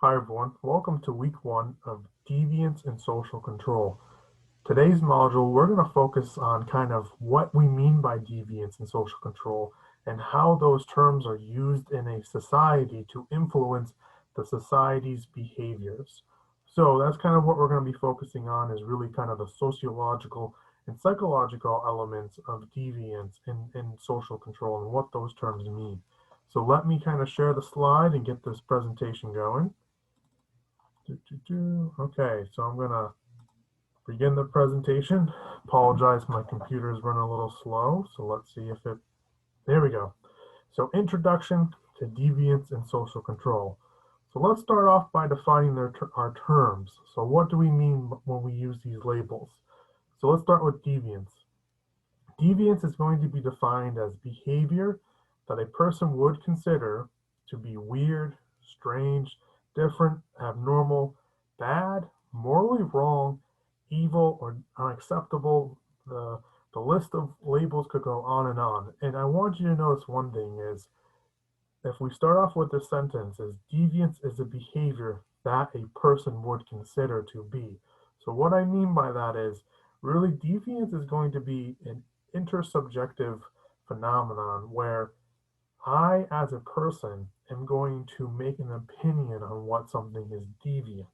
Hi everyone, welcome to week 1 of Deviance and Social Control. Today's module, we're going to focus on kind of what we mean by deviance and social control and how those terms are used in a society to influence the society's behaviors. So that's kind of what we're going to be focusing on, is really kind of the sociological and psychological elements of deviance and social control and what those terms mean. So let me kind of share the slide and get this presentation going. Okay, so I'm gonna begin the presentation. Apologize, my computer is running a little slow, so let's see if it, there we go. So introduction to deviance and social control. So let's start off by defining our terms. So what do we mean when we use these labels? So let's start with deviance. Deviance is going to be defined as behavior that a person would consider to be weird, strange, different, abnormal, bad, morally wrong, evil, or unacceptable. The list of labels could go on and on. And I want you to notice one thing is, if we start off with this sentence, is deviance is a behavior that a person would consider to be. So what I mean by that is, really deviance is going to be an intersubjective phenomenon where I, as a person, am going to make an opinion on what something is deviant.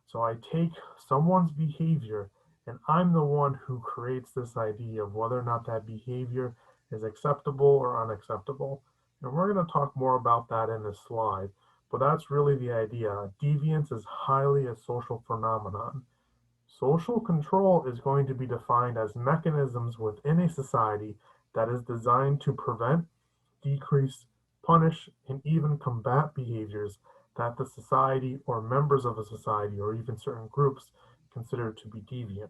So I take someone's behavior and I'm the one who creates this idea of whether or not that behavior is acceptable or unacceptable. And we're going to talk more about that in this slide, but that's really the idea. Deviance is highly a social phenomenon. Social control is going to be defined as mechanisms within a society that is designed to prevent, decrease, punish, and even combat behaviors that the society or members of a society or even certain groups consider to be deviant.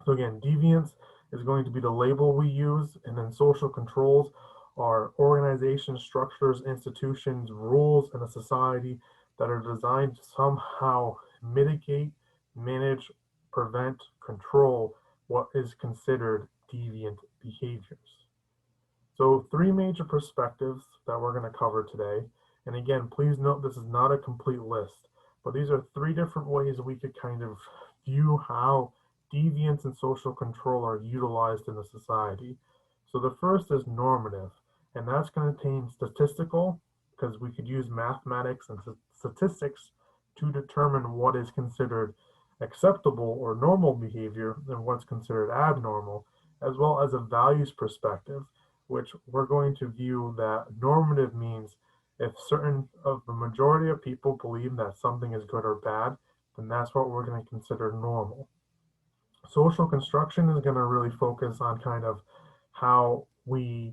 So again, deviance is going to be the label we use, and then social controls are organizations, structures, institutions, rules in a society that are designed to somehow mitigate, manage, prevent, control what is considered deviant behaviors. So 3 major perspectives that we're going to cover today. And again, please note this is not a complete list, but these are 3 different ways we could kind of view how deviance and social control are utilized in a society. So the first is normative, and that's going to contain statistical, because we could use mathematics and statistics to determine what is considered acceptable or normal behavior and what's considered abnormal, as well as a values perspective, which we're going to view that normative means if certain of the majority of people believe that something is good or bad, then that's what we're going to consider normal. Social construction is going to really focus on kind of how the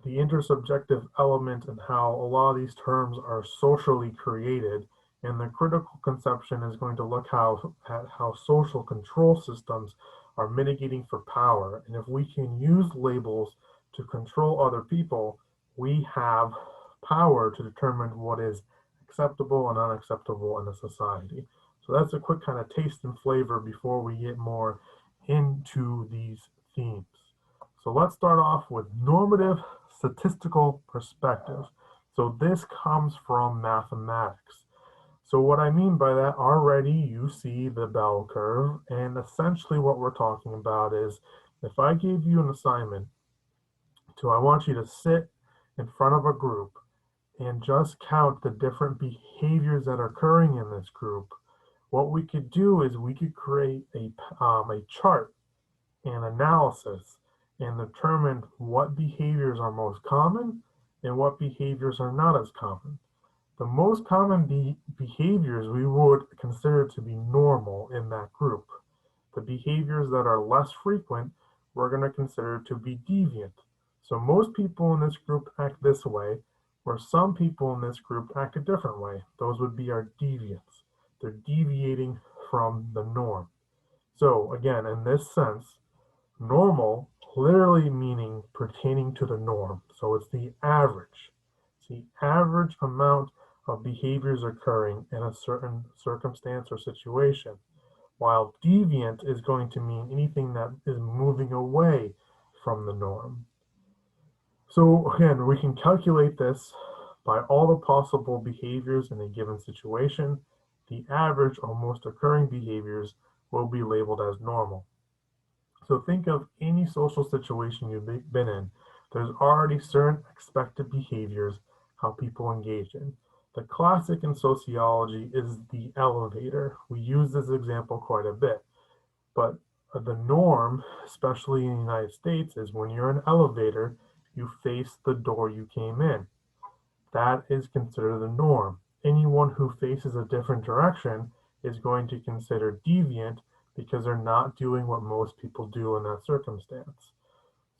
intersubjective element and how a lot of these terms are socially created. And the critical conception is going to look at how social control systems are mitigating for power. And if we can use labels to control other people, we have power to determine what is acceptable and unacceptable in a society. So that's a quick kind of taste and flavor before we get more into these themes. So let's start off with normative statistical perspective. So this comes from mathematics. So what I mean by that, already you see the bell curve, and essentially what we're talking about is, if I gave you an assignment I want you to sit in front of a group and just count the different behaviors that are occurring in this group, what we could do is we could create a chart and analysis and determine what behaviors are most common and what behaviors are not as common. The most common behaviors we would consider to be normal in that group. The behaviors that are less frequent, we're going to consider to be deviant. So most people in this group act this way, where some people in this group act a different way. Those would be our deviants. They're deviating from the norm. So again, in this sense, normal literally meaning pertaining to the norm. So it's the average. It's the average amount of behaviors occurring in a certain circumstance or situation. While deviant is going to mean anything that is moving away from the norm. So again, we can calculate this By all the possible behaviors in a given situation, the average or most occurring behaviors will be labeled as normal. So think of any social situation you've been in. There's already certain expected behaviors how people engage in. The classic in sociology is the elevator. We use this example quite a bit, but the norm, especially in the United States, is when you're in an elevator, you face the door you came in. That is considered the norm. Anyone who faces a different direction is going to consider deviant because they're not doing what most people do in that circumstance.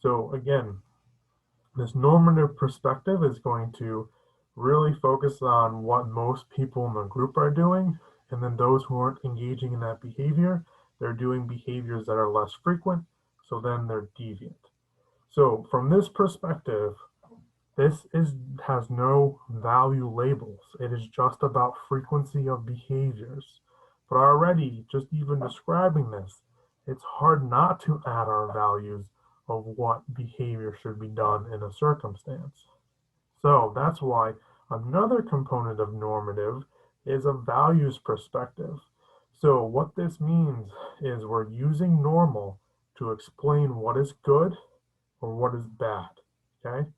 So again, this normative perspective is going to really focus on what most people in the group are doing, and then those who aren't engaging in that behavior, they're doing behaviors that are less frequent, so then they're deviant. So from this perspective, this has no value labels. It is just about frequency of behaviors. But already, just even describing this, it's hard not to add our values of what behavior should be done in a circumstance. So that's why another component of normative is a values perspective. So what this means is we're using normal to explain what is good or what is bad, okay?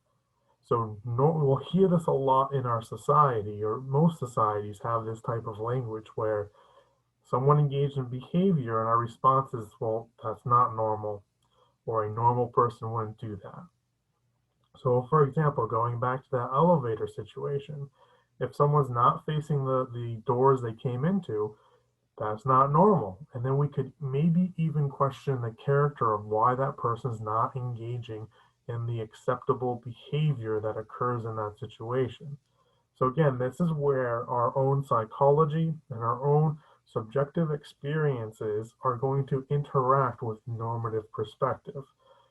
So we'll hear this a lot in our society, or most societies have this type of language where someone engaged in behavior and our response is, well, that's not normal, or a normal person wouldn't do that. So for example, going back to that elevator situation, if someone's not facing the doors they came into, that's not normal. And then we could maybe even question the character of why that person's not engaging in the acceptable behavior that occurs in that situation. So again, this is where our own psychology and our own subjective experiences are going to interact with normative perspective.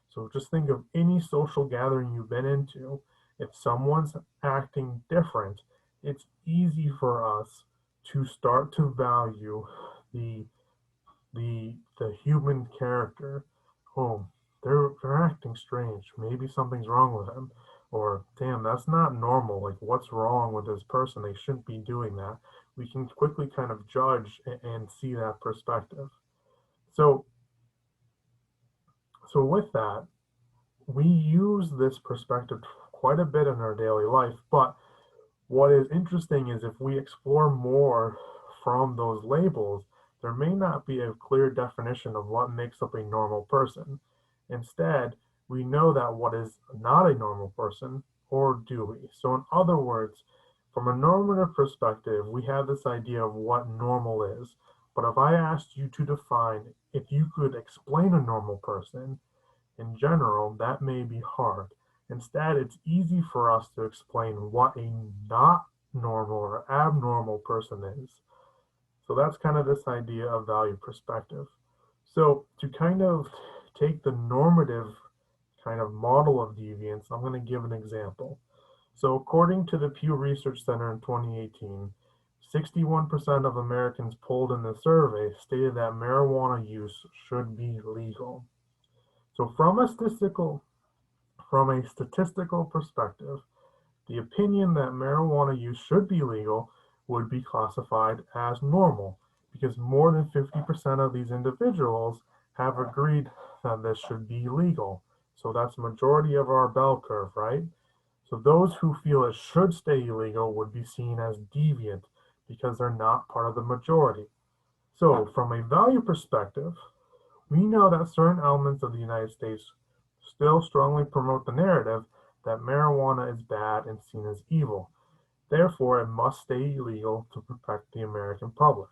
So just think of any social gathering you've been into. If someone's acting different, it's easy for us to start to value the the human character. Oh, they're acting strange. Maybe something's wrong with them. Or damn, that's not normal. Like what's wrong with this person? They shouldn't be doing that. We can quickly kind of judge and see that perspective. So so with that, we use this perspective quite a bit in our daily life, but what is interesting is if we explore more from those labels, there may not be a clear definition of what makes up a normal person. Instead, we know that what is not a normal person, or do we? So in other words, from a normative perspective, we have this idea of what normal is. But if I asked you to define, if you could explain a normal person, in general, that may be hard. Instead, it's easy for us to explain what a not normal or abnormal person is. So that's kind of this idea of value perspective. So to kind of take the normative kind of model of deviance, I'm going to give an example. So according to the Pew Research Center in 2018, 61% of Americans polled in the survey stated that marijuana use should be legal. So from a statistical perspective, the opinion that marijuana use should be legal would be classified as normal because more than 50% of these individuals have agreed that this should be legal. So that's the majority of our bell curve, right? So those who feel it should stay illegal would be seen as deviant because they're not part of the majority. So from a value perspective, we know that certain elements of the United States still strongly promote the narrative that marijuana is bad and seen as evil. Therefore, it must stay illegal to protect the American public.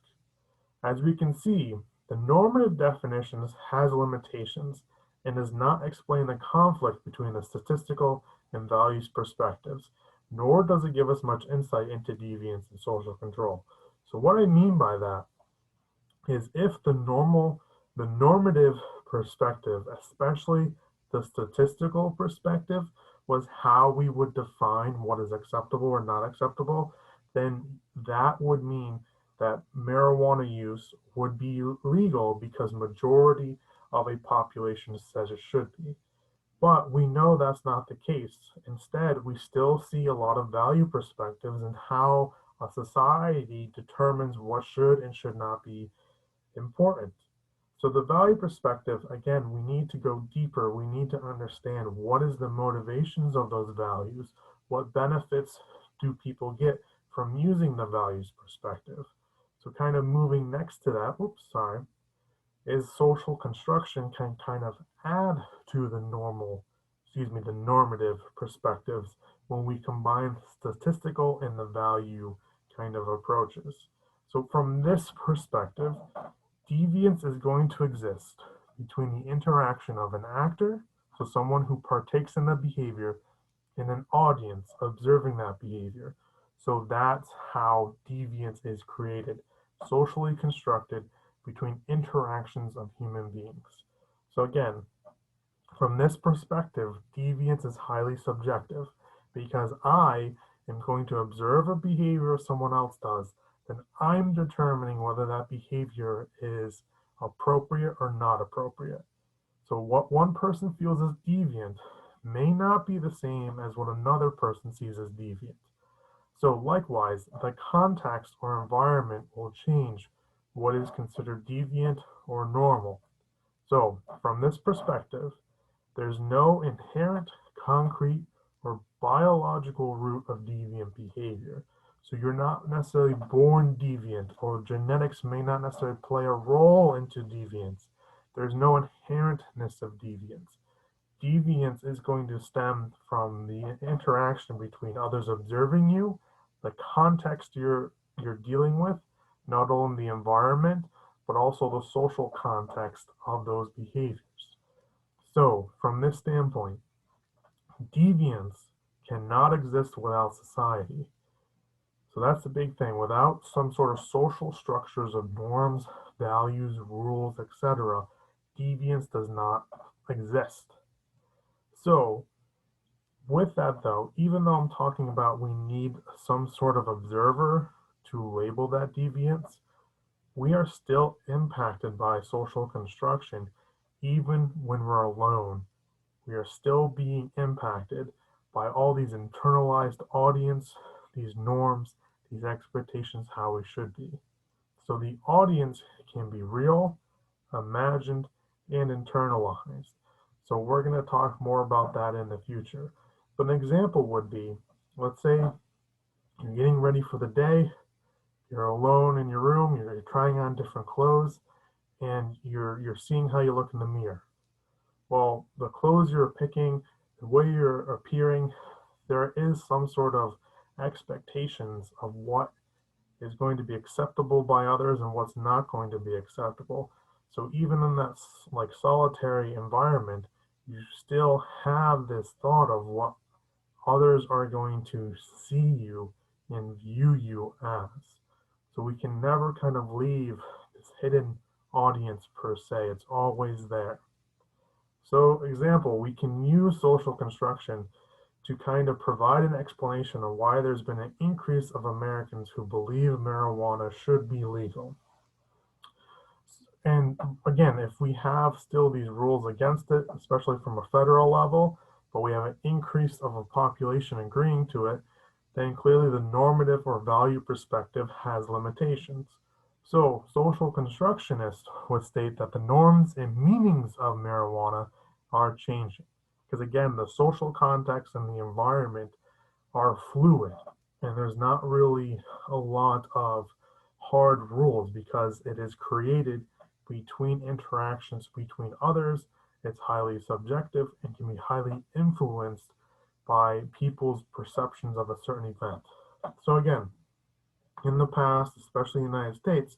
As we can see, the normative definitions has limitations and does not explain the conflict between the statistical and values perspectives, nor does it give us much insight into deviance and social control. So what I mean by that is if the normative perspective, especially the statistical perspective, was how we would define what is acceptable or not acceptable, then that would mean that marijuana use would be legal because majority of a population says it should be. But we know that's not the case. Instead, we still see a lot of value perspectives in how a society determines what should and should not be important. So the value perspective, again, we need to go deeper. We need to understand what is the motivations of those values, what benefits do people get from using the values perspective. So kind of moving next to that, whoops, sorry, is social construction can kind of add to the normative perspectives when we combine statistical and the value kind of approaches. So from this perspective, deviance is going to exist between the interaction of an actor, so someone who partakes in the behavior, and an audience observing that behavior. So that's how deviance is created, socially constructed between interactions of human beings. So again, from this perspective, deviance is highly subjective because I am going to observe a behavior someone else does, then I'm determining whether that behavior is appropriate or not appropriate. So what one person feels as deviant may not be the same as what another person sees as deviant. So likewise, the context or environment will change what is considered deviant or normal. So from this perspective, there's no inherent, concrete, or biological root of deviant behavior. So you're not necessarily born deviant, or genetics may not necessarily play a role into deviance. There's no inherentness of deviance. Deviance is going to stem from the interaction between others observing you, the context you're dealing with, not only the environment, but also the social context of those behaviors. So, from this standpoint, deviance cannot exist without society. So that's the big thing. Without some sort of social structures of norms, values, rules, etc., deviance does not exist. So, with that though, even though I'm talking about we need some sort of observer to label that deviance, we are still impacted by social construction even when we're alone. We are still being impacted by all these internalized audience, these norms, these expectations how we should be. So the audience can be real, imagined, and internalized. So we're going to talk more about that in the future. But an example would be, let's say you're getting ready for the day, you're alone in your room, you're trying on different clothes, and you're seeing how you look in the mirror. Well, the clothes you're picking, the way you're appearing, there is some sort of expectations of what is going to be acceptable by others and what's not going to be acceptable. So even in that like solitary environment, you still have this thought of what others are going to see you and view you as. So we can never kind of leave this hidden audience per se. It's always there. So example, we can use social construction to kind of provide an explanation of why there's been an increase of Americans who believe marijuana should be legal. And again, if we have still these rules against it, especially from a federal level, but we have an increase of a population agreeing to it, then clearly the normative or value perspective has limitations. So social constructionists would state that the norms and meanings of marijuana are changing. Because again, the social context and the environment are fluid, and there's not really a lot of hard rules because it is created between interactions between others. It's highly subjective and can be highly influenced by people's perceptions of a certain event. So again, in the past, especially in the United States,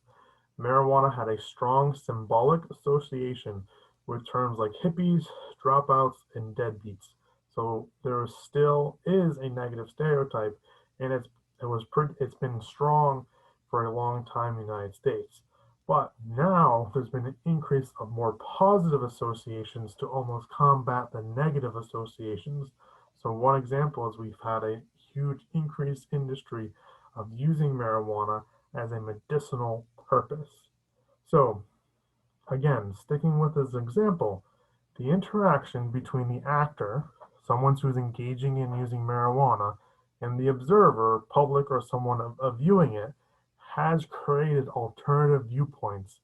marijuana had a strong symbolic association with terms like hippies, dropouts, and deadbeats. So there still is a negative stereotype, and it's been strong for a long time in the United States. But now there's been an increase of more positive associations to almost combat the negative associations. So one example is we've had a huge increased industry of using marijuana as a medicinal purpose. So again, sticking with this example, The interaction between the actor, someone who's engaging in using marijuana, and the observer, public, or someone viewing it, has created alternative viewpoints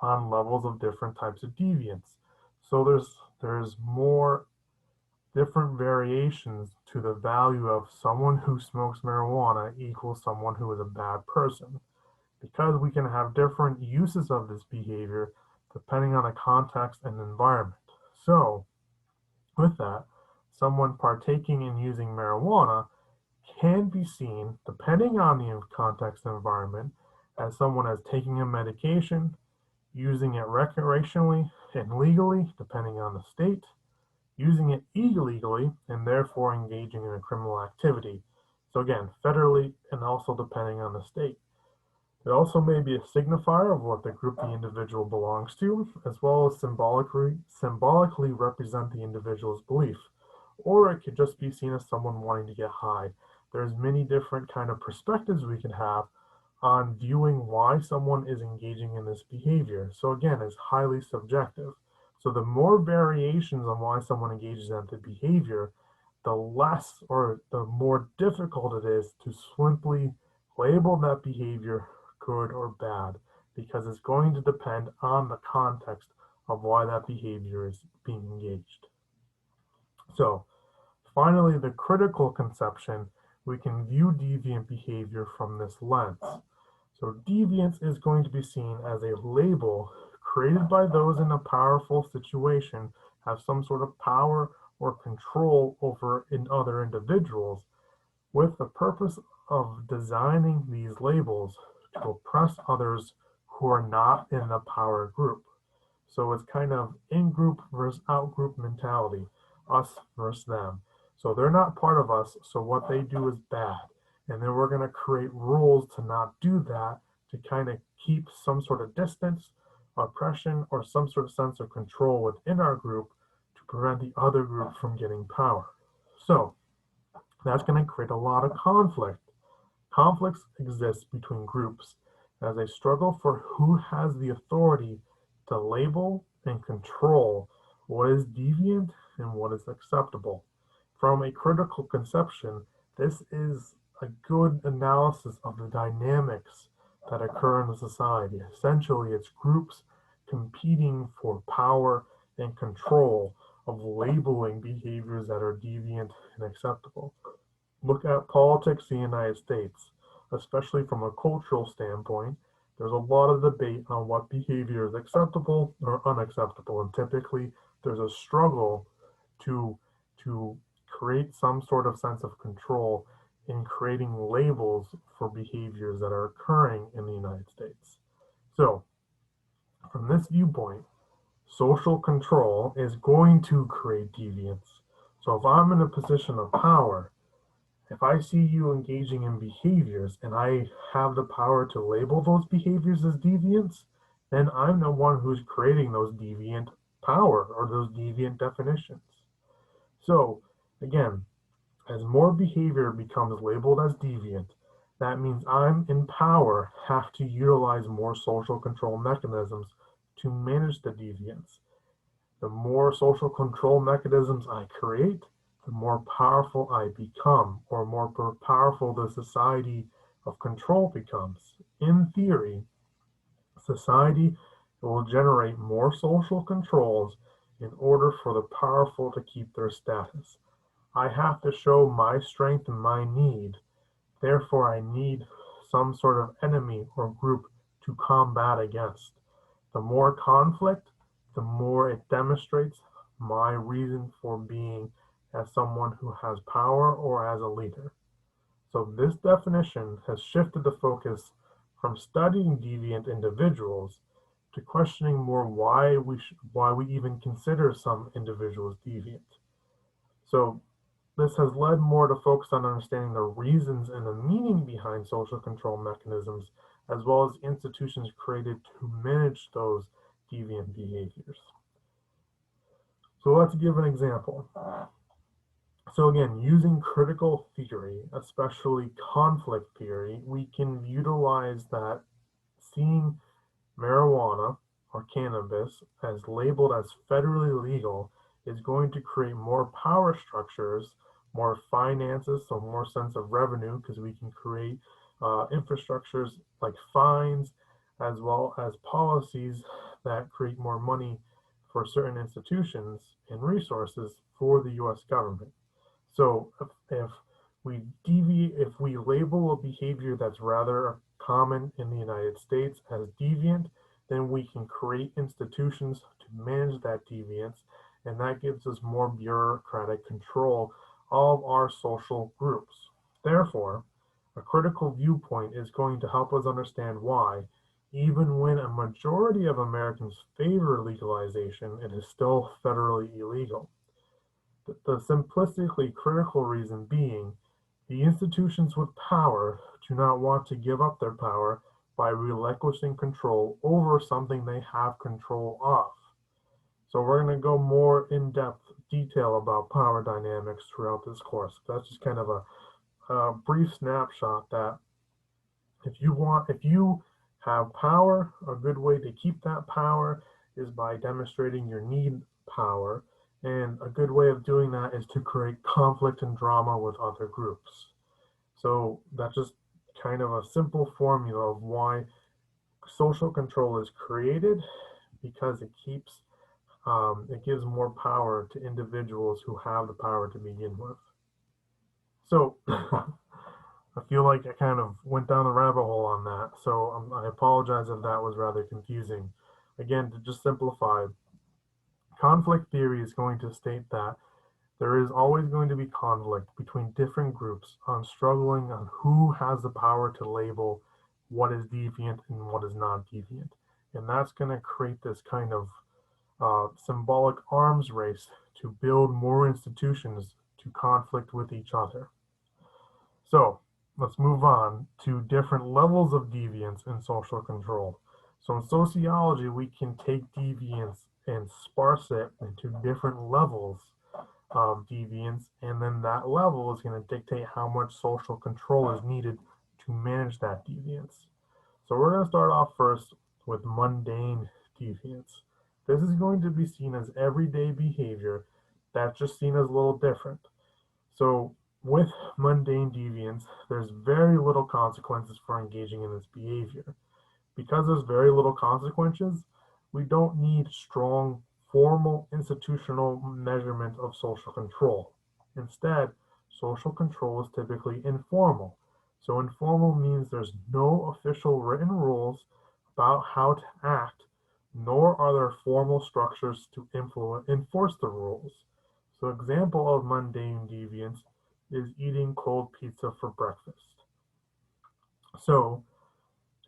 on levels of different types of deviance. So there's more different variations to the value of someone who smokes marijuana equals someone who is a bad person, because we can have different uses of this behavior depending on the context and environment. So with that, someone partaking in using marijuana can be seen, depending on the context and environment, as someone as taking a medication, using it recreationally and legally, depending on the state, using it illegally, and therefore engaging in a criminal activity. So again, federally and also depending on the state. It also may be a signifier of what the group the individual belongs to, as well as symbolically represent the individual's belief. Or it could just be seen as someone wanting to get high. There's many different kind of perspectives we can have on viewing why someone is engaging in this behavior. So again, it's highly subjective. So the more variations on why someone engages in the behavior, the less or the more difficult it is to simply label that behavior good or bad, because it's going to depend on the context of why that behavior is being engaged. So finally, the critical conception, we can view deviant behavior from this lens. So deviance is going to be seen as a label created by those in a powerful situation, have some sort of power or control over other individuals, with the purpose of designing these labels to oppress others who are not in the power group. So it's kind of in-group versus out-group mentality, us versus them. So they're not part of us, so what they do is bad. And then we're going to create rules to not do that, to kind of keep some sort of distance, oppression, or some sort of sense of control within our group to prevent the other group from getting power. So that's going to create a lot of conflict. Conflicts exist between groups as they struggle for who has the authority to label and control what is deviant and what is acceptable. From a critical conception, this is a good analysis of the dynamics that occur in a society. Essentially, it's groups competing for power and control of labeling behaviors that are deviant and acceptable. Look at politics in the United States, especially from a cultural standpoint. There's a lot of debate on what behavior is acceptable or unacceptable, and typically there's a struggle to create some sort of sense of control in creating labels for behaviors that are occurring in the United States. So, from this viewpoint, social control is going to create deviance. So if I'm in a position of power, if I see you engaging in behaviors and I have the power to label those behaviors as deviance, then I'm the one who's creating those deviant power or those deviant definitions. So again, as more behavior becomes labeled as deviant, that means I'm in power, have to utilize more social control mechanisms to manage the deviance. The more social control mechanisms I create, the more powerful I become, or more powerful the society of control becomes. In theory, society will generate more social controls in order for the powerful to keep their status. I have to show my strength and my need. Therefore, I need some sort of enemy or group to combat against. The more conflict, the more it demonstrates my reason for being as someone who has power or as a leader. So this definition has shifted the focus from studying deviant individuals to questioning more why we even consider some individuals deviant. So this has led more to focus on understanding the reasons and the meaning behind social control mechanisms, as well as institutions created to manage those deviant behaviors. So let's give an example. So again, using critical theory, especially conflict theory, we can utilize that seeing marijuana or cannabis as labeled as federally legal is going to create more power structures, more finances, so more sense of revenue because we can create infrastructures like fines as well as policies that create more money for certain institutions and resources for the US government. So if if we label a behavior that's rather common in the United States as deviant, then we can create institutions to manage that deviance, and that gives us more bureaucratic control of our social groups. Therefore, a critical viewpoint is going to help us understand why, even when a majority of Americans favor legalization, it is still federally illegal. The simplistically critical reason being, the institutions with power do not want to give up their power by relinquishing control over something they have control of. So we're going to go more in-depth detail about power dynamics throughout this course. That's just kind of a brief snapshot that if you have power, a good way to keep that power is by demonstrating your need power. And a good way of doing that is to create conflict and drama with other groups. So that's just kind of a simple formula of why social control is created, because it gives more power to individuals who have the power to begin with. So I feel like I kind of went down the rabbit hole on that. So I apologize if that was rather confusing. Again, to just simplify, conflict theory is going to state that there is always going to be conflict between different groups on struggling on who has the power to label what is deviant and what is not deviant. And that's going to create this kind of symbolic arms race to build more institutions to conflict with each other. So let's move on to different levels of deviance in social control. So in sociology, we can take deviance and sparse it into different levels of deviance, and then that level is going to dictate how much social control is needed to manage that deviance. So we're going to start off first with mundane deviance. This is going to be seen as everyday behavior that's just seen as a little different. So with mundane deviance, there's very little consequences for engaging in this behavior. Because there's very little consequences, we don't need strong formal institutional measurement of social control. Instead, social control is typically informal. So informal means there's no official written rules about how to act, nor are there formal structures to enforce the rules. So example of mundane deviance is eating cold pizza for breakfast. So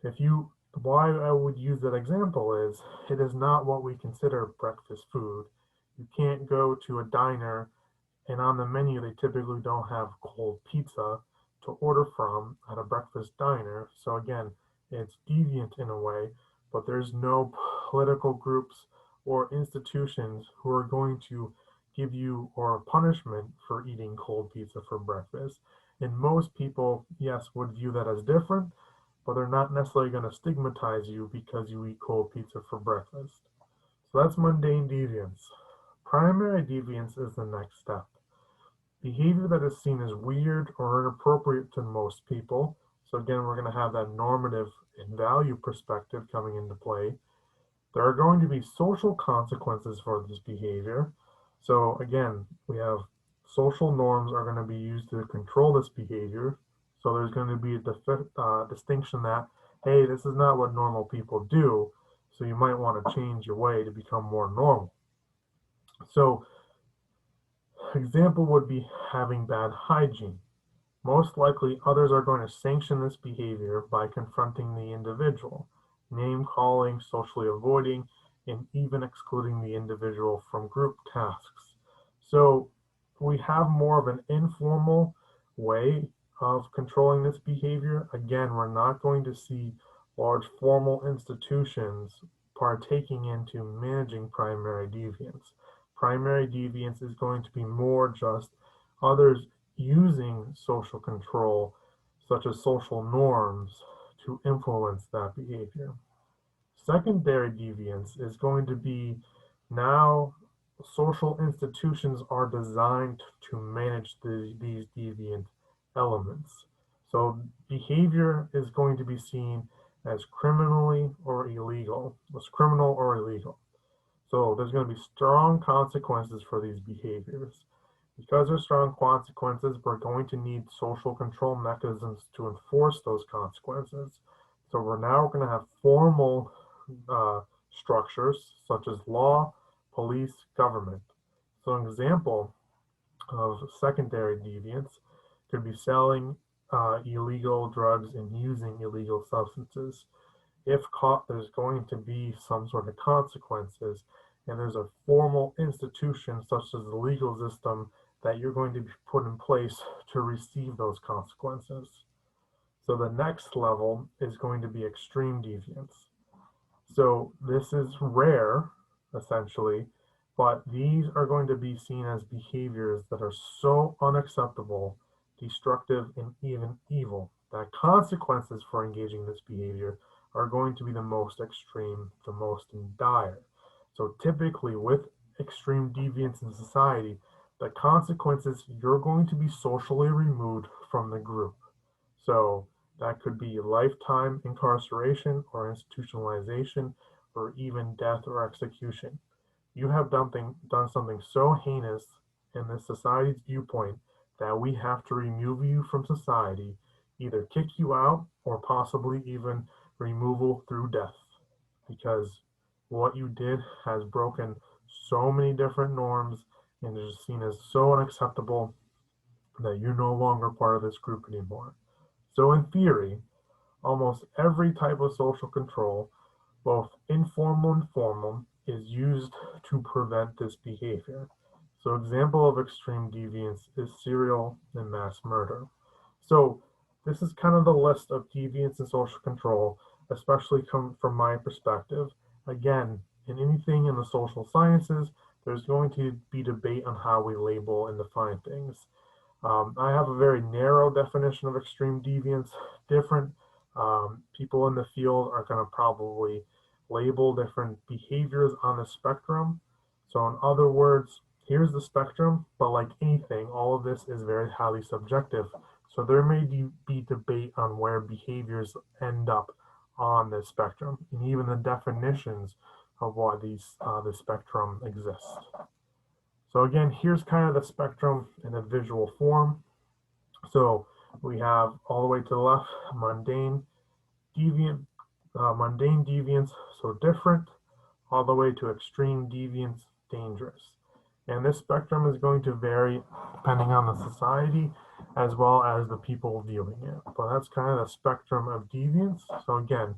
if you why I would use that example is it is not what we consider breakfast food. You can't go to a diner and on the menu they typically don't have cold pizza to order from at a breakfast diner. So again, it's deviant in a way, but there's no political groups or institutions who are going to give you or punishment for eating cold pizza for breakfast. And most people, yes, would view that as different, but they're not necessarily going to stigmatize you because you eat cold pizza for breakfast. So that's mundane deviance. Primary deviance is the next step. Behavior that is seen as weird or inappropriate to most people. So again, we're going to have that normative and value perspective coming into play. There are going to be social consequences for this behavior. So again, we have social norms are going to be used to control this behavior. So there's going to be a distinction that, hey, this is not what normal people do, so you might want to change your way to become more normal. So example would be having bad hygiene. Most likely others are going to sanction this behavior by confronting the individual, name calling, socially avoiding, and even excluding the individual from group tasks. So we have more of an informal way of controlling this behavior. Again, we're not going to see large formal institutions partaking into managing primary deviance. Primary deviance is going to be more just others using social control, such as social norms, to influence that behavior. Secondary deviance is going to be now social institutions are designed to manage these deviant elements. So behavior is going to be seen as criminally or illegal, as criminal or illegal. So there's going to be strong consequences for these behaviors. Because there's strong consequences, we're going to need social control mechanisms to enforce those consequences. So we're now going to have formal structures such as law, police, government. So an example of secondary deviance could be selling illegal drugs and using illegal substances. If caught, there's going to be some sort of consequences, and there's a formal institution such as the legal system that you're going to be put in place to receive those consequences. So the next level is going to be extreme deviance. So this is rare, essentially, but these are going to be seen as behaviors that are so unacceptable, destructive, and even evil that consequences for engaging this behavior are going to be the most extreme, the most dire. So typically with extreme deviance in society, the consequences, you're going to be socially removed from the group. So that could be lifetime incarceration or institutionalization or even death or execution. You have done something so heinous in this society's viewpoint that we have to remove you from society, either kick you out or possibly even removal through death, because what you did has broken so many different norms and is seen as so unacceptable that you're no longer part of this group anymore. So in theory, almost every type of social control, both informal and formal, is used to prevent this behavior. So example of extreme deviance is serial and mass murder. So this is kind of the list of deviance and social control, especially come from my perspective. Again, in anything in the social sciences, there's going to be debate on how we label and define things. I have a very narrow definition of extreme deviance. Different people in the field are going to probably label different behaviors on the spectrum. So in other words, here's the spectrum, but like anything, all of this is very highly subjective. So there may be debate on where behaviors end up on the spectrum, and even the definitions of why the spectrum exists. So again, here's kind of the spectrum in a visual form. So we have all the way to the left, mundane, mundane deviance, so different, all the way to extreme deviance, dangerous. And this spectrum is going to vary depending on the society as well as the people viewing it. But that's kind of the spectrum of deviance. So again,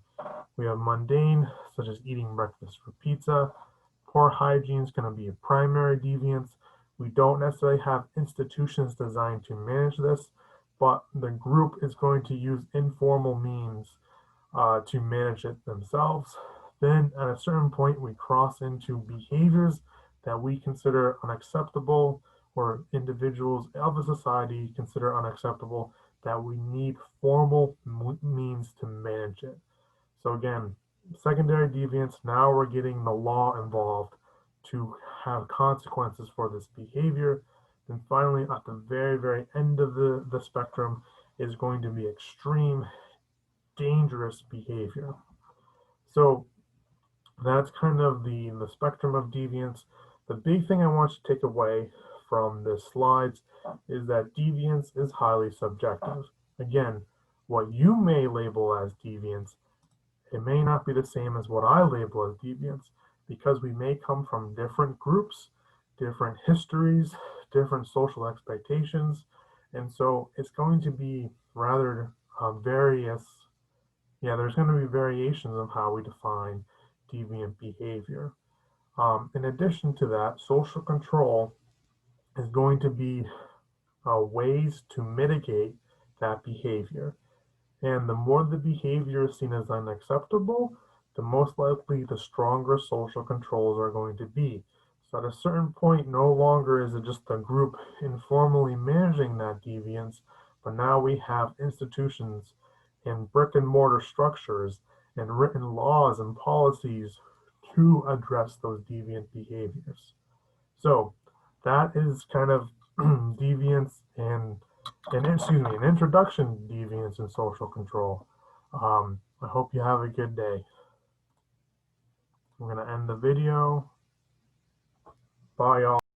we have mundane, such as eating breakfast for pizza. Poor hygiene is going to be a primary deviance. We don't necessarily have institutions designed to manage this, but the group is going to use informal means to manage it themselves. Then at a certain point, we cross into behaviors that we consider unacceptable or individuals of a society consider unacceptable, that we need formal means to manage it. So again, secondary deviance, now we're getting the law involved to have consequences for this behavior. Then finally, at the very, very end of the spectrum is going to be extreme, dangerous behavior. So that's kind of the spectrum of deviance. The big thing I want you to take away from the slides is that deviance is highly subjective. Again, what you may label as deviance, it may not be the same as what I label as deviance, because we may come from different groups, different histories, different social expectations, and so it's going to be rather various. Yeah, there's going to be variations of how we define deviant behavior. In addition to that, social control is going to be ways to mitigate that behavior. And the more the behavior is seen as unacceptable, the most likely the stronger social controls are going to be. So at a certain point, no longer is it just a group informally managing that deviance, but now we have institutions and brick and mortar structures and written laws and policies to address those deviant behaviors. So that is kind of deviance and an introduction to deviance and social control. I hope you have a good day. I'm going to end the video. Bye, y'all.